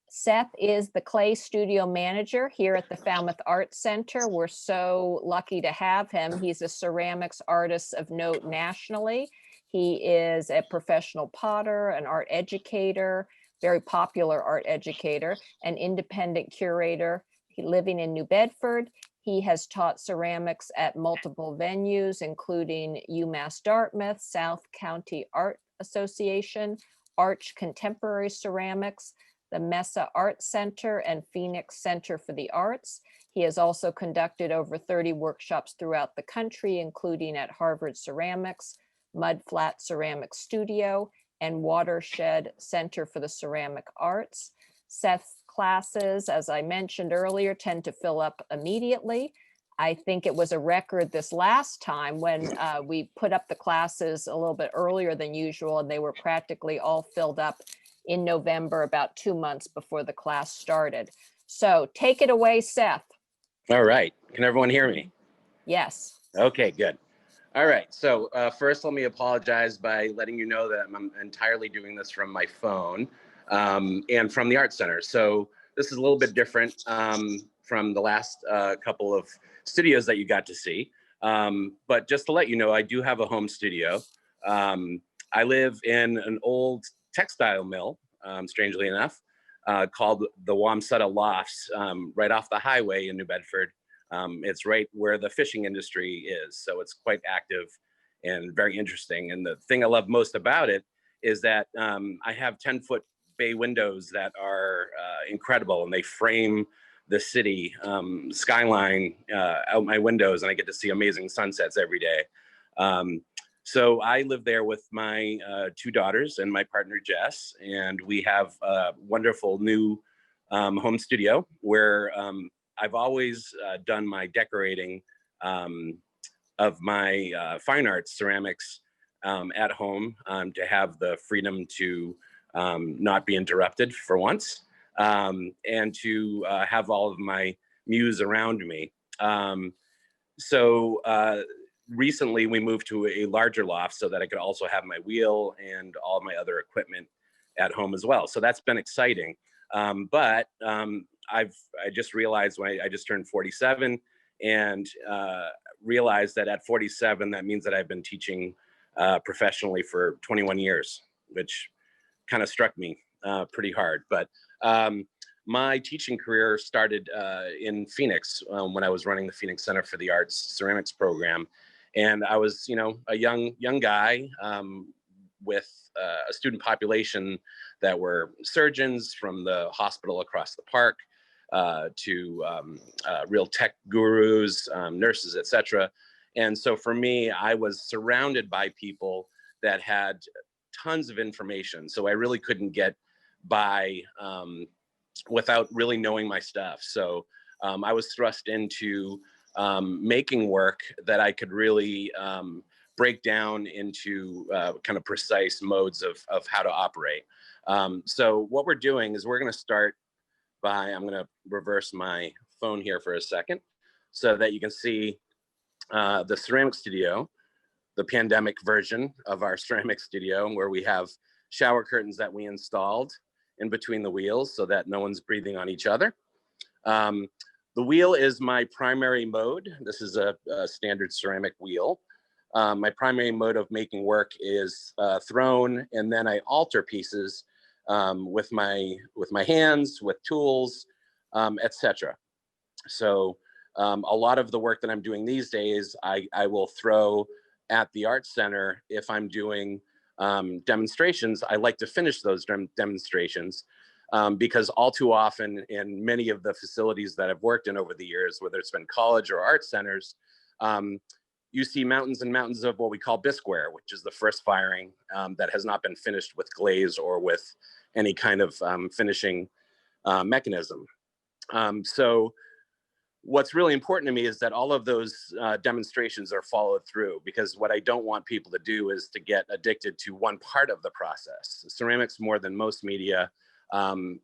Seth is the clay studio manager here at the Falmouth Arts Center. We're so lucky to have him. He's a ceramics artist of note nationally. He is a professional potter, an art educator, very popular art educator, an independent curator, living in New Bedford. He has taught ceramics at multiple venues, including UMass Dartmouth, South County Art Association, Arch Contemporary Ceramics, the Mesa Art Center, and Phoenix Center for the Arts. He has also conducted over 30 workshops throughout the country, including at Harvard Ceramics, Mud Flat Ceramic Studio, and Watershed Center for the Ceramic Arts. Seth's classes, as I mentioned earlier, tend to fill up immediately. I think it was a record this last time when we put up the classes a little bit earlier than usual, and they were practically all filled up in November, about 2 months before the class started. So take it away, Seth. All right. Can everyone hear me? Yes. Okay, good. All right. So first, let me apologize by letting you know that I'm entirely doing this from my phone and from the Art Center. So this is a little bit different from the last couple of studios that you got to see. But just to let you know, I do have a home studio. I live in an old textile mill, strangely enough, called the Wamsutta Lofts, right off the highway in New Bedford. It's right where the fishing industry is. So it's quite active and very interesting. And the thing I love most about it is that I have 10-foot bay windows that are incredible, and they frame the city skyline out my windows, and I get to see amazing sunsets every day. So I live there with my 2 daughters and my partner, Jess, and we have a wonderful new home studio where I've always done my decorating of my fine arts ceramics at home to have the freedom to not be interrupted for once, and to have all of my muse around me. Recently we moved to a larger loft so that I could also have my wheel and all my other equipment at home as well. So that's been exciting. But I just realized when I just turned 47 and realized that at 47, that means that I've been teaching professionally for 21 years, which kind of struck me pretty hard. But my teaching career started in Phoenix when I was running the Phoenix Center for the Arts ceramics program. And I was, a young guy with a student population that were surgeons from the hospital across the park to real tech gurus, nurses, etc. And so for me, I was surrounded by people that had tons of information. So I really couldn't get by without really knowing my stuff. So I was thrust into making work that I could really break down into kind of precise modes of how to operate. So what we're doing is we're going to start by, I'm going to reverse my phone here for a second so that you can see the ceramic studio, the pandemic version of our ceramic studio, where we have shower curtains that we installed in between the wheels so that no one's breathing on each other. The wheel is my primary mode. This is a standard ceramic wheel. My primary mode of making work is thrown, and then I alter pieces with my hands, with tools, etc. So a lot of the work that I'm doing these days, I will throw at the art center. If I'm doing demonstrations, I like to finish those demonstrations because all too often in many of the facilities that I've worked in over the years, whether it's been college or art centers, you see mountains and mountains of what we call bisqueware, which is the first firing that has not been finished with glaze or with any kind of finishing mechanism. So what's really important to me is that all of those demonstrations are followed through, because what I don't want people to do is to get addicted to one part of the process. Ceramics, more than most media,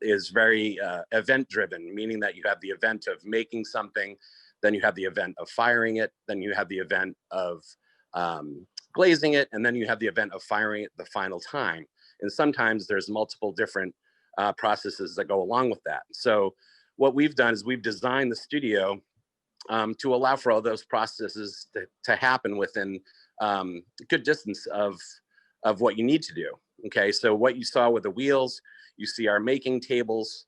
is very event driven, meaning that you have the event of making something, then you have the event of firing it, then you have the event of glazing it, and then you have the event of firing it the final time. And sometimes there's multiple different processes that go along with that. So what we've done is we've designed the studio to allow for all those processes to happen within a good distance of what you need to do. Okay, so what you saw with the wheels, you see our making tables,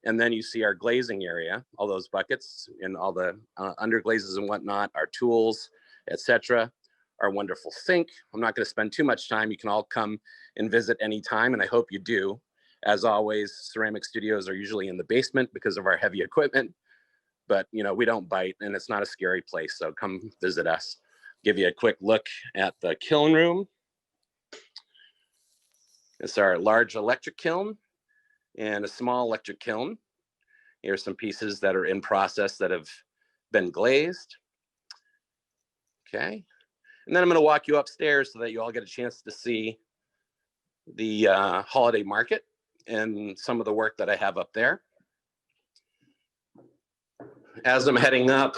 and then you see our glazing area, all those buckets and all the underglazes and whatnot, our tools, etc. Our wonderful sink. I'm not going to spend too much time. You can all come and visit anytime, and I hope you do. As always, ceramic studios are usually in the basement because of our heavy equipment, but we don't bite, and it's not a scary place. So come visit us. Give you a quick look at the kiln room. It's our large electric kiln and a small electric kiln. Here's some pieces that are in process that have been glazed. Okay. And then I'm going to walk you upstairs so that you all get a chance to see the holiday market and some of the work that I have up there. As I'm heading up,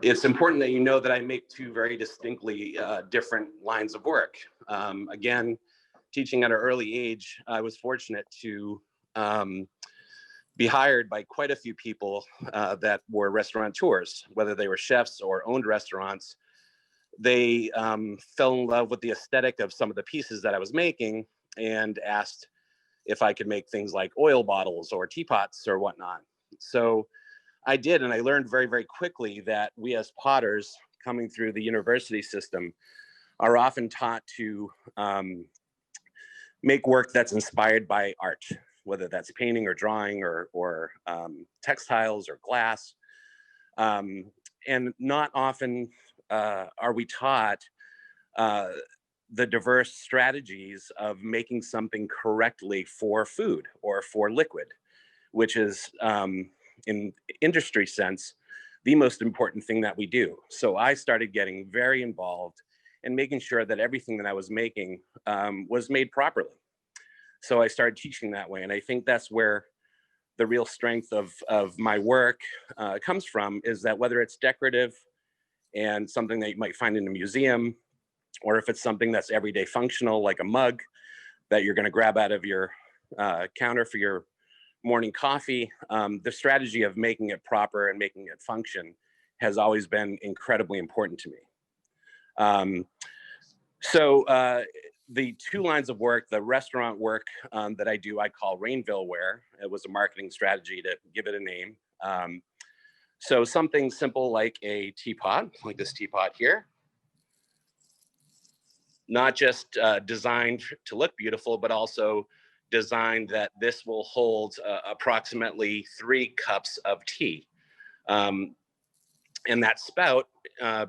it's important that you know that I make two very distinctly different lines of work. Again, teaching at an early age, I was fortunate to be hired by quite a few people that were restaurateurs, whether they were chefs or owned restaurants. They fell in love with the aesthetic of some of the pieces that I was making and asked if I could make things like oil bottles or teapots or whatnot. So I did, and I learned very, very quickly that we as potters coming through the university system are often taught to make work that's inspired by art, whether that's painting or drawing or textiles or glass. And not often are we taught the diverse strategies of making something correctly for food or for liquid, which is in industry sense, the most important thing that we do. So I started getting very involved in making sure that everything that I was making was made properly. So I started teaching that way. And I think that's where the real strength of my work comes from, is that whether it's decorative and something that you might find in a museum, or if it's something that's everyday functional, like a mug, that you're going to grab out of your counter for your morning coffee. The strategy of making it proper and making it function has always been incredibly important to me. The two lines of work, the restaurant work that I do, I call Rainville wear. It was a marketing strategy to give it a name. So something simple like a teapot, like this teapot here, not just designed to look beautiful, but also designed that this will hold approximately 3 cups of tea. And that spout,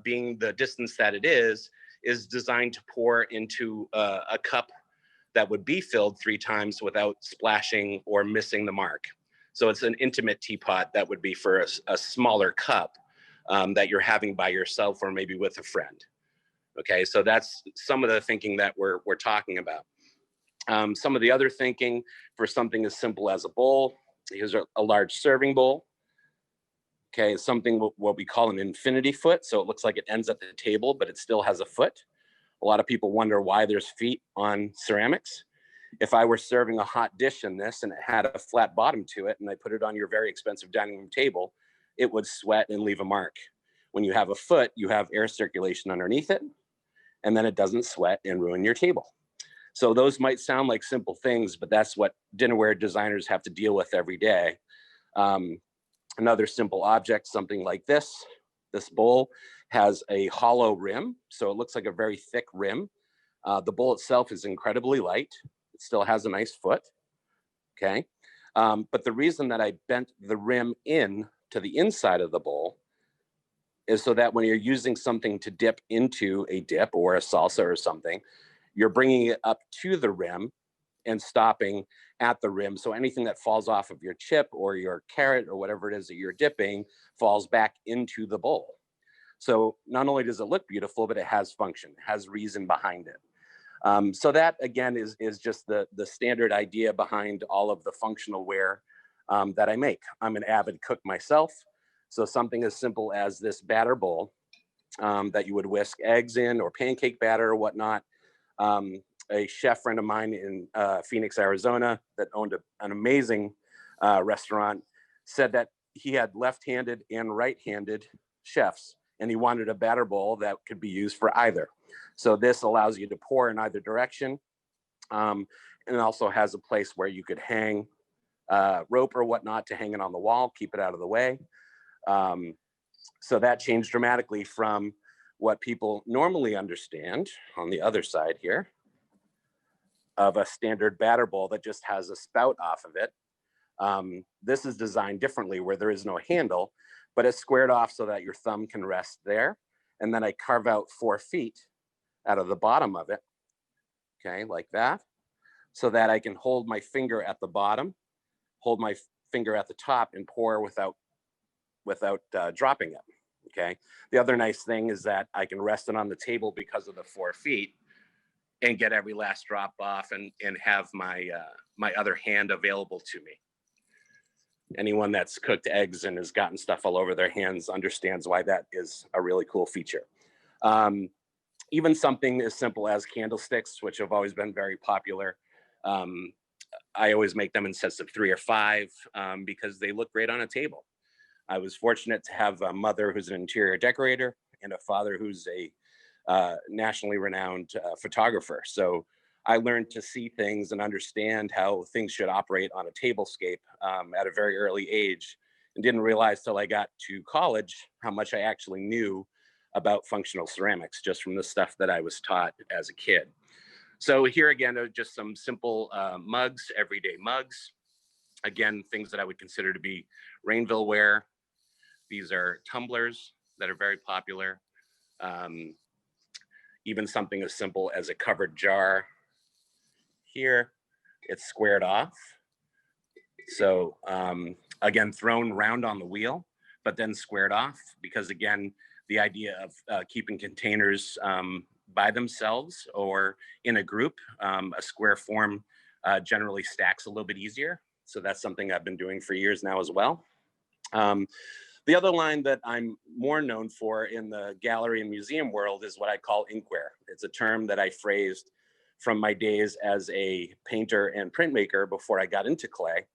being the distance that it is designed to pour into a cup that would be filled 3 times without splashing or missing the mark. So it's an intimate teapot that would be for a smaller cup that you're having by yourself or maybe with a friend. Okay, so that's some of the thinking that we're talking about. Some of the other thinking for something as simple as a bowl. Here's a large serving bowl. Okay, it's something what we call an infinity foot. So it looks like it ends at the table, but it still has a foot. A lot of people wonder why there's feet on ceramics. If I were serving a hot dish in this and it had a flat bottom to it and I put it on your very expensive dining room table, it would sweat and leave a mark. When you have a foot, you have air circulation underneath it, and then it doesn't sweat and ruin your table. So those might sound like simple things, but that's what dinnerware designers have to deal with every day. Another simple object, something like this bowl has a hollow rim, so it looks like a very thick rim. The bowl itself is incredibly light. It still has a nice foot, okay? But the reason that I bent the rim in to the inside of the bowl is so that when you're using something to dip into a dip or a salsa or something, you're bringing it up to the rim and stopping at the rim. So anything that falls off of your chip or your carrot or whatever it is that you're dipping falls back into the bowl. So not only does it look beautiful, but it has function, has reason behind it. So that again is just the standard idea behind all of the functional ware that I make. I'm an avid cook myself. So something as simple as this batter bowl that you would whisk eggs in or pancake batter or whatnot. A chef friend of mine in Phoenix, Arizona, that owned an amazing restaurant, said that he had left-handed and right-handed chefs, and he wanted a batter bowl that could be used for either. So this allows you to pour in either direction, and it also has a place where you could hang rope or whatnot to hang it on the wall, keep it out of the way. So that changed dramatically from what people normally understand on the other side here of a standard batter bowl that just has a spout off of it. This is designed differently where there is no handle, but it's squared off so that your thumb can rest there. And then I carve out 4 feet out of the bottom of it, okay, like that, so that I can hold my finger at the bottom, hold my finger at the top and pour without dropping it, okay? The other nice thing is that I can rest it on the table because of the 4 feet and get every last drop off and have my my other hand available to me. Anyone that's cooked eggs and has gotten stuff all over their hands understands why that is a really cool feature. Even something as simple as candlesticks, which have always been very popular. I always make them in sets of 3 or 5 because they look great on a table. I was fortunate to have a mother who's an interior decorator and a father who's a nationally renowned photographer. So I learned to see things and understand how things should operate on a tablescape at a very early age, and didn't realize till I got to college how much I actually knew about functional ceramics just from the stuff that I was taught as a kid. So here again are just some simple mugs, everyday mugs. Again, things that I would consider to be Rainville ware. These are tumblers that are very popular. Even something as simple as a covered jar. Here, it's squared off. So again, thrown round on the wheel, but then squared off because again, the idea of keeping containers by themselves or in a group, a square form generally stacks a little bit easier. So that's something I've been doing for years now as well. The other line that I'm more known for in the gallery and museum world is what I call inkware. It's a term that I phrased from my days as a painter and printmaker before I got into clay.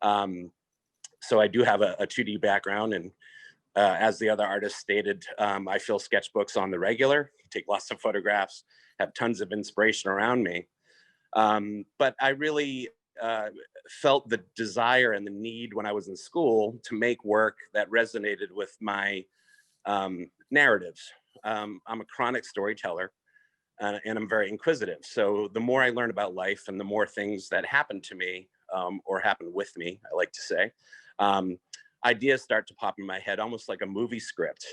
So I do have a 2D background, and as the other artist stated, I fill sketchbooks on the regular, take lots of photographs, have tons of inspiration around me. But I really felt the desire and the need when I was in school to make work that resonated with my narratives. I'm a chronic storyteller, and I'm very inquisitive. So the more I learn about life and the more things that happen to me or happen with me, I like to say, ideas start to pop in my head, almost like a movie script.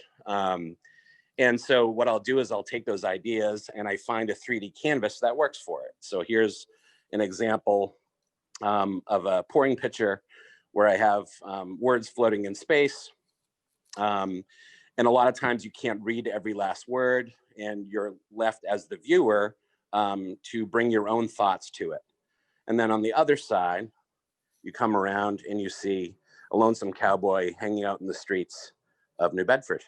And so what I'll do is I'll take those ideas and I find a 3D canvas that works for it. So here's an example of a pouring picture where I have words floating in space. And a lot of times you can't read every last word, and you're left as the viewer to bring your own thoughts to it. And then on the other side, you come around and you see a lonesome cowboy hanging out in the streets of New Bedford.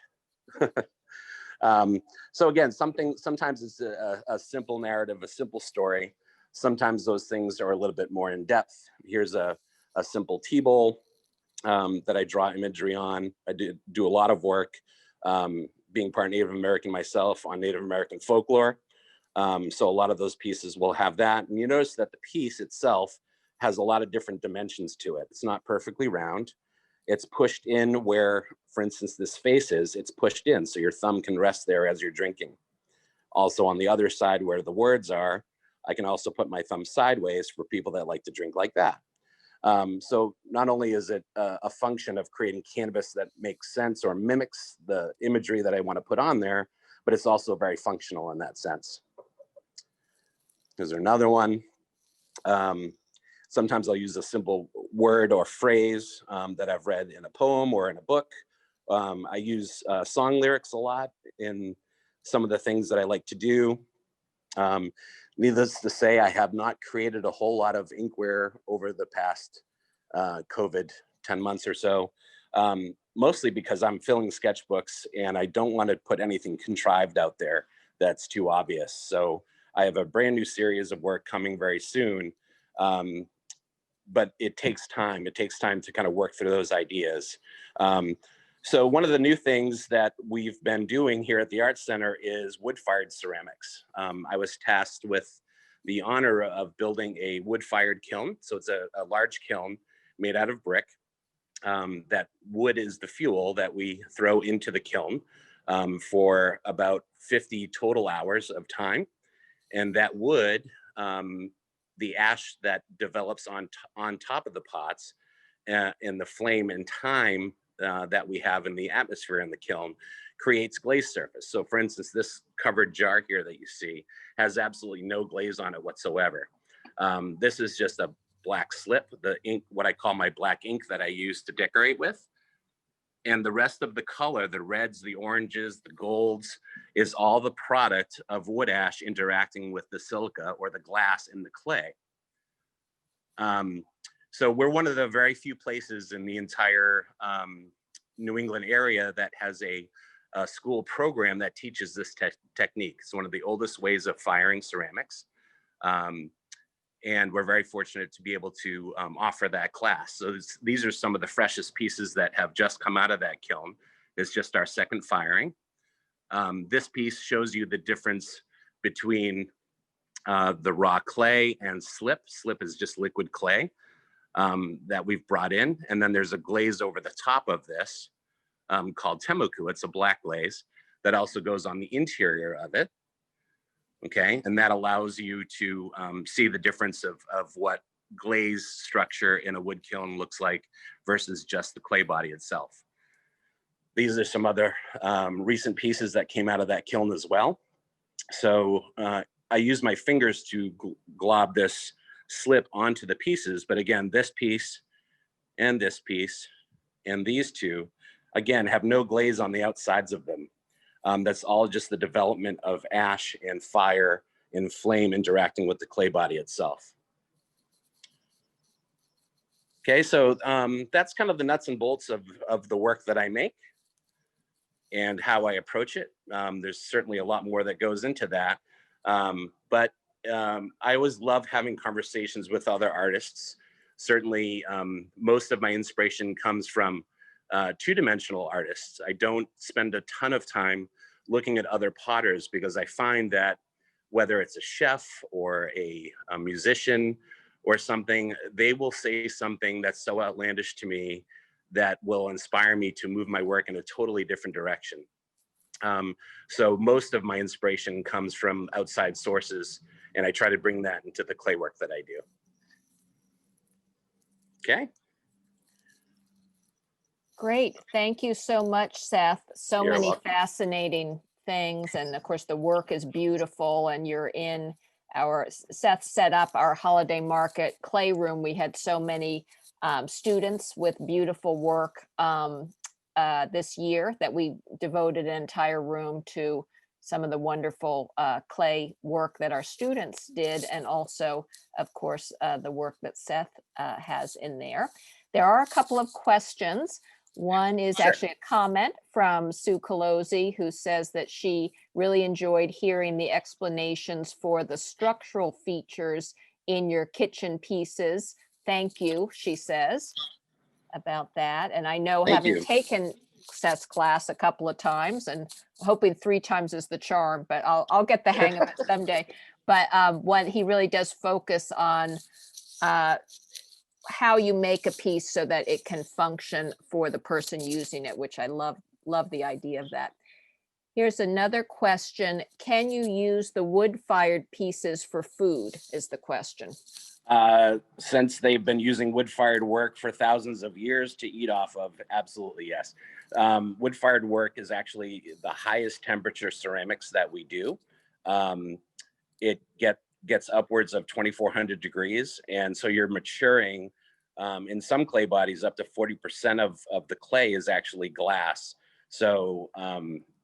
So again, sometimes it's a simple narrative, a simple story. Sometimes those things are a little bit more in depth. Here's a simple tea bowl that I draw imagery on. I do a lot of work, being part Native American myself, on Native American folklore. So a lot of those pieces will have that. And you notice that the piece itself has a lot of different dimensions to it. It's not perfectly round. It's pushed in where, for instance, this face is, it's pushed in so your thumb can rest there as you're drinking. Also on the other side where the words are, I can also put my thumb sideways for people that like to drink like that. So not only is it a function of creating canvas that makes sense or mimics the imagery that I want to put on there, but it's also very functional in that sense. Here's another one. Sometimes I'll use a simple word or phrase that I've read in a poem or in a book. I use song lyrics a lot in some of the things that I like to do. Needless to say, I have not created a whole lot of inkware over the past COVID 10 months or so, mostly because I'm filling sketchbooks and I don't want to put anything contrived out there that's too obvious. So I have a brand new series of work coming very soon. But it takes time. It takes time to kind of work through those ideas. So one of the new things that we've been doing here at the Art Center is wood-fired ceramics. I was tasked with the honor of building a wood-fired kiln. So it's a large kiln made out of brick. That wood is the fuel that we throw into the kiln for about 50 total hours of time. And that wood, the ash that develops on top of the pots and the flame and time that we have in the atmosphere in the kiln creates glaze surface. So for instance, this covered jar here that you see has absolutely no glaze on it whatsoever. This is just a black slip, the ink, what I call my black ink that I use to decorate with. And the rest of the color, the reds, the oranges, the golds, is all the product of wood ash interacting with the silica or the glass in the clay. So we're one of the very few places in the entire New England area that has a school program that teaches this technique. It's one of the oldest ways of firing ceramics. And we're very fortunate to be able to offer that class. So these are some of the freshest pieces that have just come out of that kiln. It's just our second firing. This piece shows you the difference between the raw clay and slip. Slip is just liquid clay that we've brought in. And then there's a glaze over the top of this called temuku. It's a black glaze that also goes on the interior of it. Okay, and that allows you to see the difference of what glaze structure in a wood kiln looks like versus just the clay body itself. These are some other recent pieces that came out of that kiln as well. So I use my fingers to glob this slip onto the pieces, but again, this piece and these two, again, have no glaze on the outsides of them. That's all just the development of ash and fire and flame interacting with the clay body itself. Okay, so that's kind of the nuts and bolts of the work that I make and how I approach it. There's certainly a lot more that goes into that. But I always love having conversations with other artists. Certainly, most of my inspiration comes from two-dimensional artists. I don't spend a ton of time looking at other potters because I find that whether it's a chef or a musician or something, they will say something that's so outlandish to me that will inspire me to move my work in a totally different direction. So most of my inspiration comes from outside sources, and I try to bring that into the clay work that I do. Okay. Great. Thank you so much, Seth. So You're many welcome. fascinating things. And of course, the work is beautiful. And you're in Seth set up our holiday market clay room. We had so many students with beautiful work this year that we devoted an entire room to some of the wonderful clay work that our students did. And also, of course, the work that Seth has in there. There are a couple of questions. One is Sure. actually a comment from Sue Colozzi, who says that she really enjoyed hearing the explanations for the structural features in your kitchen pieces. Thank you, she says, about that. And I know, Thank having you. taken Seth's class a couple of times and hoping 3 times is the charm, but I'll get the hang of it someday. But what he really does focus on how you make a piece so that it can function for the person using it, which I love the idea of that. Here's another question. Can you use the wood-fired pieces for food, is the question. Since they've been using wood-fired work for thousands of years to eat off of, absolutely yes. Wood-fired work is actually the highest temperature ceramics that we do. It gets upwards of 2,400 degrees. And so you're maturing, in some clay bodies, up to 40% of the clay is actually glass. So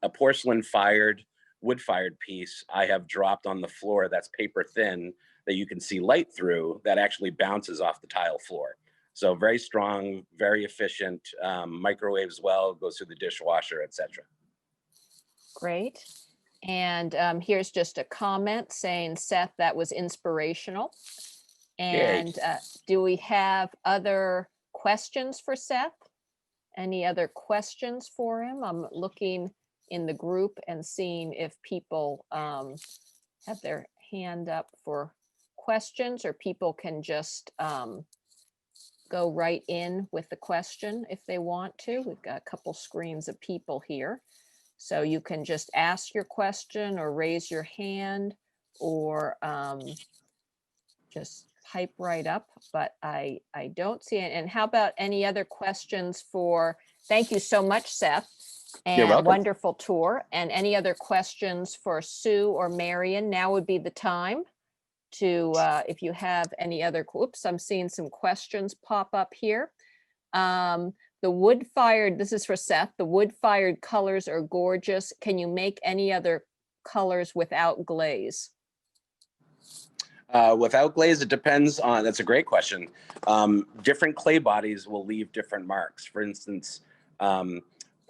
a porcelain fired, wood fired piece I have dropped on the floor that's paper thin that you can see light through, that actually bounces off the tile floor. So very strong, very efficient, microwaves well, goes through the dishwasher, etc. Great. And here's just a comment saying, Seth, that was inspirational. And do we have other questions for Seth? Any other questions for him? I'm looking in the group and seeing if people have their hand up for questions, or people can just go right in with the question if they want to. We've got a couple screens of people here. So you can just ask your question or raise your hand or just pipe right up, but I don't see it. And how about any other questions for, thank you so much, Seth. You're And welcome. wonderful tour. And any other questions for Sue or Marian? Now would be the time to, if you have any other, oops, I'm seeing some questions pop up here. The wood-fired, this is for Seth, the wood-fired colors are gorgeous. Can you make any other colors without glaze? Without glaze, it depends on, that's a great question. Different clay bodies will leave different marks. For instance,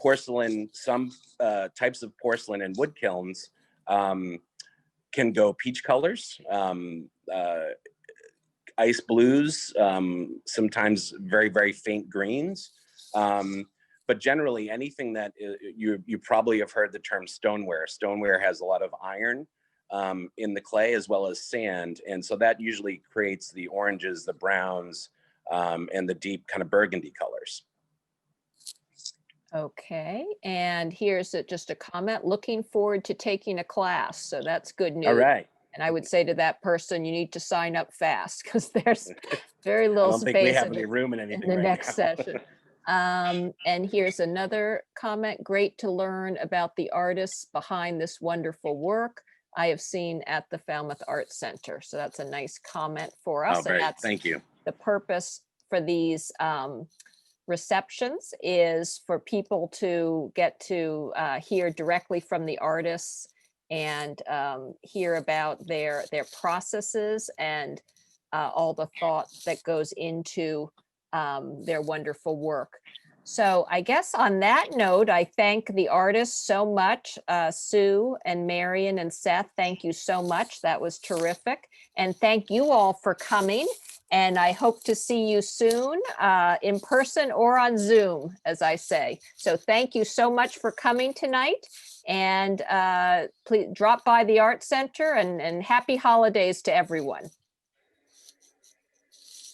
porcelain, some types of porcelain in wood kilns can go peach colors, ice blues, sometimes very, very faint greens. But generally, anything that you probably have heard the term stoneware. Stoneware has a lot of iron in the clay as well as sand. And so that usually creates the oranges, the browns, and the deep kind of burgundy colors. Okay, and here's just a comment, looking forward to taking a class. So that's good news. All right. And I would say to that person, you need to sign up fast because there's very I little don't think we space have in any room in the anything right next now. session. And here's another comment, great to learn about the artists behind this wonderful work I have seen at the Falmouth Art Center. So that's a nice comment for us. Oh, And that's thank you. the purpose for these receptions, is for people to get to hear directly from the artists and hear about their processes and all the thought that goes into their wonderful work. So I guess on that note, I thank the artists so much. Sue and Marian and Seth, thank you so much. That was terrific. And thank you all for coming. And I hope to see you soon in person or on Zoom, as I say. So thank you so much for coming tonight. And please drop by the Art Center and happy holidays to everyone.